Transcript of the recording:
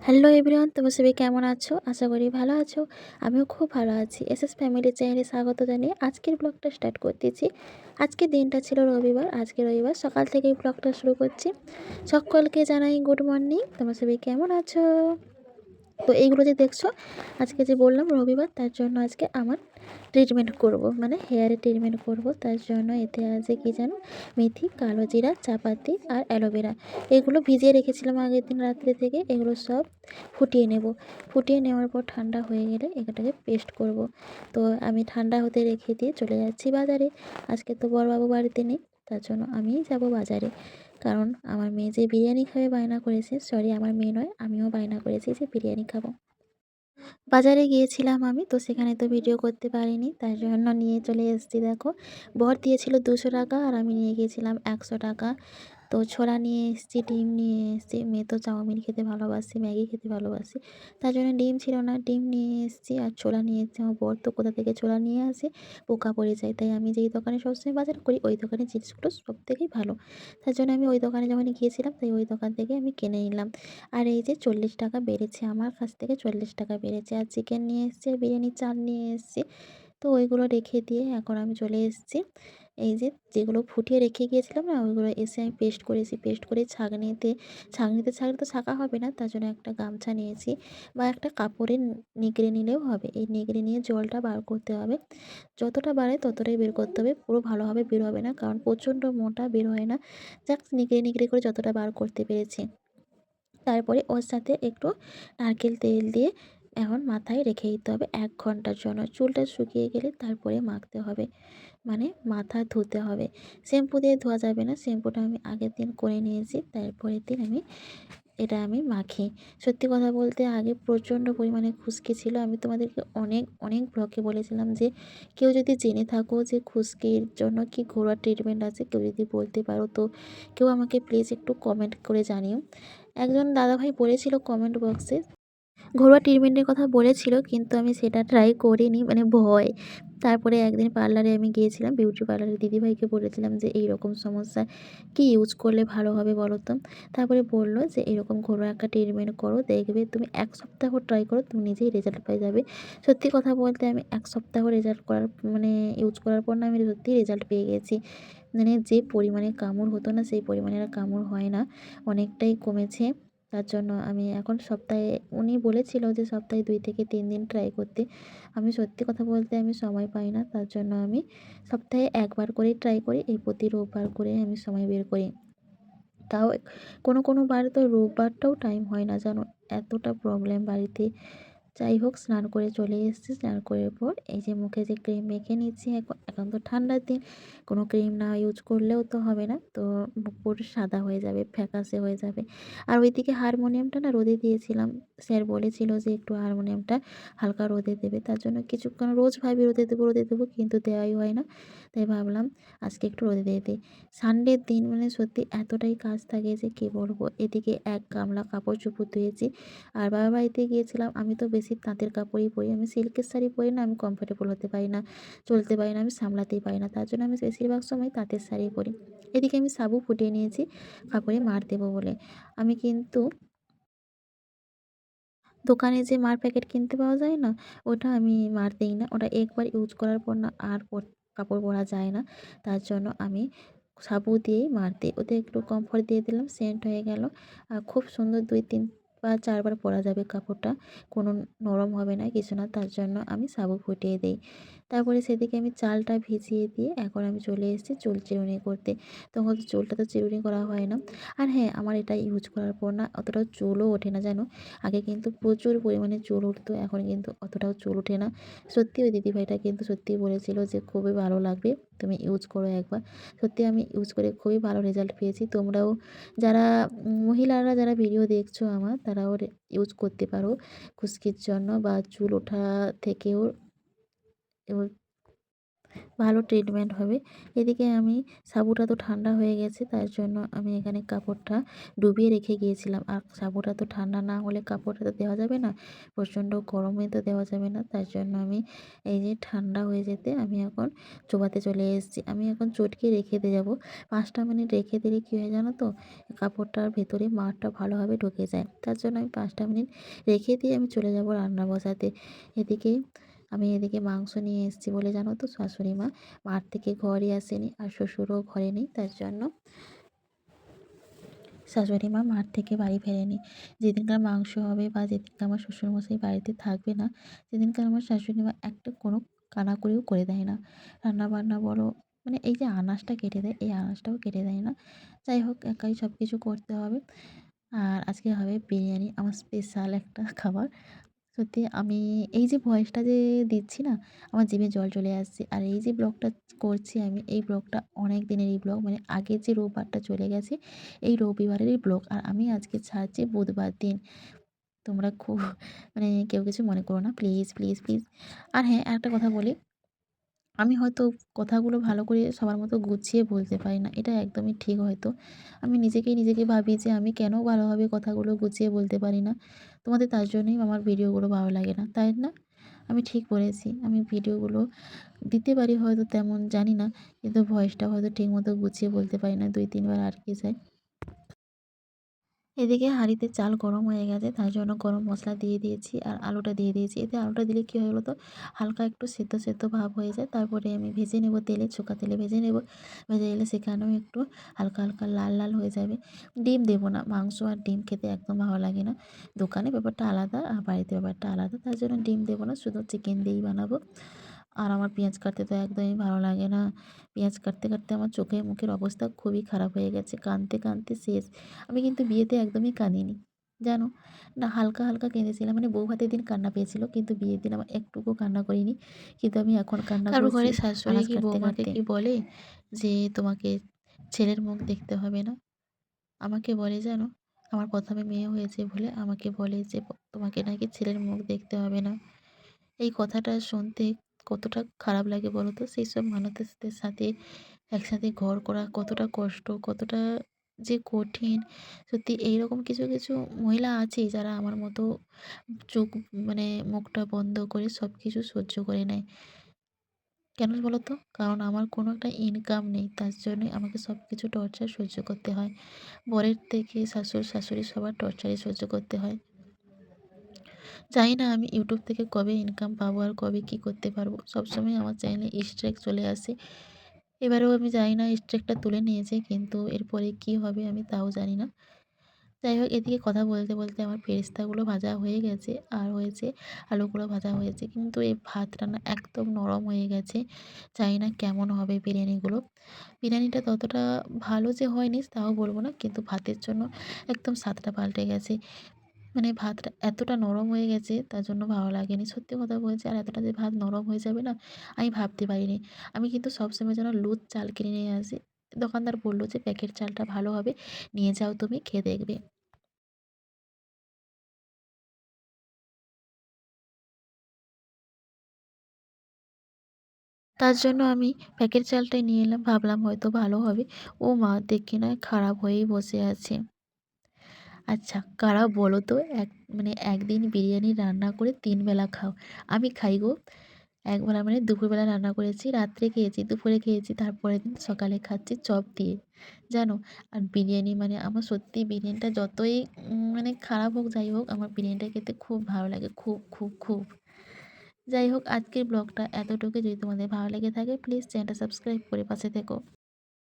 Hello everyone, তোমরা সবাই কেমন আছো? আশা করি ভালো আছো। আমিও খুব ভালো আছি। এসএস ফ্যামিলি চ্যানেলে স্বাগত জানিয়ে আজকের ব্লগটা স্টার্ট করতেছি। আজকের দিনটা ছিল রবিবার। আজকে রবিবার সকাল থেকেই ব্লগটা শুরু করছি। সকলকে জানাই গুড মর্নিং। তোমরা সবাই কেমন আছো? তো এইগুলো যে দেখছো, আজকে যে বললাম রবিবার, তার জন্য আজকে আমার ট্রিটমেন্ট করব, মানে হেয়ারে ট্রিটমেন্ট করব। তার জন্য এতে আছে কি জানো, মেথি, কালো জিরা, চাপাতি আর অ্যালোভেরা। এগুলো ভিজিয়ে রেখেছিলাম আগের দিন রাত্রে থেকে। এগুলো সব ফুটিয়ে নেব। ফুটিয়ে নেওয়ার পর ঠান্ডা হয়ে গেলে এটাকে পেস্ট করব। তো আমি ঠান্ডা হতে রেখে দিয়ে চলে যাচ্ছি বাজারে। আজকে তো বড়বাবু বাড়িতে নেই, তার জন্য আমিই যাব বাজারে। কারণ আমার মেয়ে যে বিরিয়ানি খাবে বায়না করেছে, সরি আমার মেয়ে নয়, আমিও বায়না করেছি যে বিরিয়ানি খাবো। বাজারে গিয়েছিলাম আমি, তো সেখানে তো ভিডিও করতে পারিনি, তাই জন্য নিয়ে চলে এসেছি। দেখো, বর দিয়েছিল 200 টাকা আর আমি নিয়ে গিয়েছিলাম 100 টাকা। তো ছোলা নিয়ে এসেছি, ডিম নিয়ে এসেছি। মেয়ে তো চাউমিন খেতে ভালোবাসে, ম্যাগি খেতে ভালোবাসে, তার জন্য ডিম ছিল না, ডিম নিয়ে এসেছি। আর ছোলা নিয়ে এসেছি। আমার বর তো কোথা থেকে ছোলা নিয়ে আসে, পোকা পড়ে যায়। তাই আমি যেই দোকানে সবসময় বাজার করি, ওই দোকানের জিনিসগুলো সব থেকেই ভালো। তার জন্য আমি ওই দোকানে যখন গিয়েছিলাম, তাই ওই দোকান থেকে আমি কিনে নিলাম। আর এই যে 40 টাকা বেড়েছে, আমার কাছ থেকে 40 টাকা বেড়েছে। আর চিকেন নিয়ে এসেছি, বিরিয়ানির চাল নিয়ে এসেছি। তো ওইগুলো রেখে দিয়ে এখন আমি চলে এসেছি। এই যে যেগুলো ফুটিয়ে রেখে গিয়েছিলাম না, ওইগুলো এসে আমি পেস্ট করেছি। পেস্ট করে ছাঁকনিতে ছাড়লে তো ছাঁকা হবে না, তার জন্য একটা গামছা নিয়েছি, বা একটা কাপড়ে নিগড়ে নিলেও হবে। এই নিগড়ে নিয়ে জলটা বার করতে হবে। যতটা বাড়ে ততটাই বের করতে হবে, পুরো ভালোভাবে বের হবে না, কারণ প্রচণ্ড মোটা বের হয় না। যাক, নিগড়ে নিগড়ে করে যতটা বার করতে পেরেছি। তারপরে ওর সাথে একটু নারকেল তেল দিয়ে এখন মাথায় রেখে দিতে হবে 1 ঘন্টার জন্য। চুলটা শুকিয়ে গেলে তারপরে মাখতে হবে, মানে মাথা ধুতে হবে। শ্যাম্পু দিয়ে ধোয়া যাবে না, শ্যাম্পুটা আমি আগের দিন করে নিয়েছি, তারপরের দিন আমি মাখি। সত্যি কথা বলতে আগে প্রচণ্ড পরিমাণে খুশকি ছিল। আমি তোমাদেরকে অনেক অনেক ব্লগে বলেছিলাম যে কেউ যদি জেনে থাকো যে খুশকির জন্য কি ঘরোয়া ট্রিটমেন্ট আছে, কেউ যদি বলতে পারো তো কেউ আমাকে প্লিজ একটু কমেন্ট করে জানিও। একজন দাদাভাই বলেছিল কমেন্ট বক্সে, ঘরোয়া ট্রিটমেন্টের কথা বলেছিল, কিন্তু আমি সেটা ট্রাই করিনি, মানে ভয়। তারপরে একদিন পার্লারে আমি গিয়েছিলাম, বিউটি পার্লারে দিদিভাইকে বলেছিলাম যে এইরকম সমস্যা, কি ইউজ করলে ভালো হবে বলো তো। তারপরে বলল যে এরকম ঘরোয়া একটা ট্রিটমেন্ট করো, দেখবে তুমি 1 সপ্তাহ ট্রাই করো, তুমি নিজেই রেজাল্ট পেয়ে যাবে। সত্যি কথা বলতে আমি 1 সপ্তাহ রেজাল্ট করার মানে ইউজ করার পর না, আমি সত্যিই রেজাল্ট পেয়ে গেছি। মানে যে পরিমাণে কামড় হতো না, সেই পরিমাণে আর কামড় হয় না, অনেকটাই কমেছে। তার জন্য আমি এখন সপ্তাহে, উনি বলেছিল যে সপ্তাহে 2 থেকে 3 দিন ট্রাই করতে। আমি সত্যি কথা বলতে আমি সময় পাই না, তার জন্য আমি সপ্তাহে 1 বার করেই ট্রাই করি। এই প্রতি রোববার করে আমি সময় বের করি। তাও কোনো বার তো রোববারটাও টাইম হয় না জানো, এতটা প্রবলেম বাড়িতে। যাই হোক, স্নান করে চলে এসেছি। স্নান করার পর এই যে মুখে যে ক্রিম মেখে নিচ্ছি। এখন তো ঠান্ডার দিন, কোনো ক্রিম না ইউজ করলেও তো হবে না, তো মুখ পুরো সাদা হয়ে যাবে, ফ্যাকাশে হয়ে যাবে। আর ওইদিকে হারমোনিয়ামটা না রোদে দিয়েছিলাম। স্যার বলেছিল যে একটু হারমোনিয়ামটা হালকা রোদে দেবে, তার জন্য কিছুক্ষণ রোজ ভাবি রোদে দেবো, কিন্তু দেওয়াই হয় না। তাই ভাবলাম আজকে একটু রোদে দিয়ে দিই। সানডের দিন মানে সত্যি এতটাই কাজ থাকে যে কী বলবো। এদিকে 1 গামলা কাপড় চোপড় ধুয়েছি। আর বাবার বাড়িতে গিয়েছিলাম, আমি তো বেশি তাঁতের কাপড়ই পরি। আমি সিল্কের শাড়ি পরি না, আমি কমফোর্টেবল হতে পারি না, চলতে পারি না, আমি সামলাতেই পারি না, তার জন্য আমি বেশিরভাগ সময় তাঁতের শাড়ি পরি। এদিকে আমি সাবু ফুটিয়ে নিয়েছি কাপড়ে মার দেবো বলে। আমি কিন্তু দোকানে যে মার প্যাকেট কিনতে পাওয়া যায় না, ওটা আমি মার দিই না। ওটা একবার ইউজ করার পর না আর কাপড় পরা যায় না, তার জন্য আমি সাবু দিয়েই মার দিই। ওতে একটু কমফোর্ট দিয়ে দিলাম, সেন্ট হয়ে গেল। আর খুব সুন্দর 2-3 বা 4 বার পরা যাবে কাপড়টা, কোনো নরম হবে না, কিছু না, তার জন্য আমি সাবু ফুটিয়ে দিই। তারপরে সেদিকে আমি চালটা ভিজিয়ে দিয়ে এখন আমি চলে এসেছি চুল চিরুনি করতে। তখন তো চুলটা তো চিরুনি করা হয় না। আর হ্যাঁ, আমার এটা ইউজ করার পর না অতটা চুলও ওঠে না জানো। আগে কিন্তু প্রচুর পরিমাণে চুল উঠতো, এখন কিন্তু অতটাও চুল ওঠে না। সত্যি ওই দিদিভাইটা কিন্তু সত্যিই বলেছিল যে খুবই ভালো লাগবে, তুমি ইউজ করো একবার। সত্যি আমি ইউজ করে খুবই ভালো রেজাল্ট পেয়েছি। তোমরাও যারা মহিলারা যারা ভিডিও দেখছো আমার, তারাও ইউজ করতে পারো খুশকির জন্য বা চুল ওঠা থেকেও ভালো ট্রিটমেন্ট হবে। এদিকে আমি সাবুটা তো ঠান্ডা হয়ে গেছে, তার জন্য আমি এখানে কাপড়টা ডুবিয়ে রেখে গিয়েছিলাম। আর সাবুটা তো ঠান্ডা না হলে কাপড়টা তো দেওয়া যাবে না, প্রচণ্ড গরমে তো দেওয়া যাবে না। তার জন্য আমি এই যে ঠান্ডা হয়ে যেতে আমি এখন চোবাতে চলে এসেছি। আমি এখন চটকে রেখে দিয়ে যাবো। 5টা মিনিট রেখে দিলে কী হয় জানো তো, কাপড়টার ভেতরে মারটা ভালোভাবে ঢুকে যায়। তার জন্য আমি 5টা মিনিট রেখে দিয়ে আমি চলে যাব রান্না বসাতে। এদিকে মাংস নিয়ে এসেছি বলে জানো তো, শাশুড়ি মা মাঠ থেকে ঘরে আসেনি আর শ্বশুরও ঘরে নেই, তার জন্য শাশুড়ি মা মাঠ থেকে বাড়ি ফেরেনি। যেদিনকার মাংস হবে বা যেদিনকার আমার শ্বশুরমশাই বাড়িতে থাকবে না, সেদিনকার আমার শাশুড়ি মা একটা কোনো কানাকড়িও করে দেয় না। রান্নাবান্না বলো, মানে এই যে আনাজটা কেটে দেয়, এই আনাজটাও কেটে দেয় না। যাই হোক, একাই সব কিছু করতে হবে। আর আজকে হবে বিরিয়ানি, আমার স্পেশাল একটা খাবার। সত্যি আমি এই যে ভয়েসটা যে দিচ্ছি না, আমার জিভে জল চলে আসছে। আর এই যে ব্লগটা করছি আমি, এই ব্লগটা অনেক দিনেরই ব্লগ, মানে আগের যে রোববারটা চলে গেছে এই রবিবারেরই ব্লগ। আর আমি আজকে ছাড়ছি বুধবার দিন। তোমরা খুব মানে কেউ কিছু মনে করো না, প্লিজ প্লিজ প্লিজ। আর হ্যাঁ, একটা কথা বলি, আমি হয়তো কথাগুলো ভালো করে সবার মতো গুছিয়ে বলতে পারি না, এটা একদমই ঠিক হয়তো। আমি নিজেকে ভাবি যে আমি কেন ভালোভাবে কথাগুলো গুছিয়ে বলতে পারি না। তোমাদের তার জন্যই আমার ভিডিওগুলো ভালো লাগে না, তাই না? আমি ঠিক বলেছি। আমি ভিডিওগুলো দিতে পারি হয়তো তেমন জানি না, কিন্তু ভয়েসটা হয়তো ঠিকমতো গুছিয়ে বলতে পারি না, 2-3 বার আটকে যায়। এদিকে হাঁড়িতে চাল গরম হয়ে গেছে, তার জন্য গরম মশলা দিয়ে দিয়েছি আর আলুটা দিয়ে দিয়েছি। এতে আলুটা দিলে কী হয় বলো তো, হালকা একটু সেদ্ধ সেদ্ধ ভাব হয়ে যায়। তারপরে আমি ভেজে নেব তেলে, ছোকা তেলে ভেজে নেব। ভেজে গেলে সেখানেও একটু হালকা হালকা লাল লাল হয়ে যাবে। ডিম দেবো না, মাংস আর ডিম খেতে একদম ভালো লাগে না। দোকানে ব্যাপারটা আলাদা আর বাড়িতে ব্যাপারটা আলাদা, তার জন্য ডিম দেবো না, শুধু চিকেন দিয়েই বানাবো। আর আমার পেঁয়াজ কাটতে তো একদমই ভালো লাগে না। পেঁয়াজ কাটতে কাটতে আমার চোখে মুখের অবস্থা খুবই খারাপ হয়ে গেছে, কাঁদতে কাঁদতে শেষ। আমি কিন্তু বিয়েতে একদমই কাঁদিনি, জানো? না, হালকা হালকা কেঁদেছিলাম, মানে বউ ভাতের দিন কান্না পেয়েছিল, কিন্তু বিয়ের দিন আমার একটুকুও কান্না করিনি। কিন্তু আমি এখন কান্না কারো করছি ঘরে শাশুড়ি আনাজ কি কাটতে বৌমাকে কাটতে। কি বলে যে তোমাকে ছেলের মুখ দেখতে হবে না? আমাকে বলে জানো, আমার প্রথমে মেয়ে হয়েছে বলে আমাকে বলে যে তোমাকে নাকি ছেলের মুখ দেখতে হবে না। এই কথাটা শুনতে কতটা খারাপ লাগে বলো তো? সেই সব মানুষদের সাথে একসাথে ঘর করা কতটা কষ্ট, কতটা যে কঠিন। সত্যি এইরকম কিছু কিছু মহিলা আছে যারা আমার মতো চোখ, মানে মুখটা বন্ধ করে সব কিছু সহ্য করে নেয়। কেন বলো তো? কারণ আমার কোনো একটা ইনকাম নেই। তার জন্যই আমাকে সব কিছু টর্চার সহ্য করতে হয়। বরের থেকে শাশুড়ি সবার টর্চারই সহ্য করতে হয়। জানি না আমি ইউটিউব থেকে কবে ইনকাম পাবো আর কবে কী করতে পারবো। সবসময় আমার চ্যানেলে স্ট্রাইক চলে আসে। এবারেও আমি জানি না, স্ট্রাইকটা তুলে নিয়েছে, কিন্তু এরপরে কী হবে আমি তাও জানি না। যাই হোক, এদিকে কথা বলতে বলতে আমার বেরেস্তাগুলো ভাজা হয়ে গেছে আর হয়েছে আলুগুলো ভাজা হয়েছে, কিন্তু এই ভাতটা না একদম নরম হয়ে গেছে। জানি না কেমন হবে বিরিয়ানিগুলো। বিরিয়ানিটা ততটা ভালো যে হয়নি তাও বলবো না, কিন্তু ভাতের জন্য একদম স্বাদটা পাল্টে গেছে। মানে ভাতটা এতটা নরম হয়ে গেছে, তার জন্য ভালো লাগেনি, সত্যি কথা বলছি। আর এতটা যে ভাত নরম হয়ে যাবে না, আমি ভাবতে পারিনি। আমি কিন্তু সবসময় যেন লুজ চাল কিনে নিয়ে আসি। দোকানদার বলল যে প্যাকেট চালটা ভালো হবে, নিয়ে যাও, তুমি খেয়ে দেখবে। তার জন্য আমি প্যাকেট চালটাই নিয়ে এলাম, ভাবলাম হয়তো ভালো হবে। ও মা, দেখি না খারাপ হয়েই বসে আছে। আচ্ছা, কারা বলো তো, মানে একদিন বিরিয়ানি রান্না করে 3 বেলা খাও? আমি খাই গো। একবেলা মানে দুপুরবেলা রান্না করেছি, রাত্রে খেয়েছি, দুপুরে খেয়েছি, তারপরের দিন সকালে খাচ্ছি চপ দিয়ে, জানো? আর বিরিয়ানি মানে আমার সত্যি বিরিয়ানিটা যতই মানে খারাপ হোক যাই হোক, আমার বিরিয়ানিটা খেতে খুব ভালো লাগে, খুব খুব খুব। যাই হোক, আজকের ব্লগটা এতটুকুই। যদি তোমাদের ভালো লেগে থাকে প্লিজ চ্যানেলটা সাবস্ক্রাইব করে পাশে থেকো।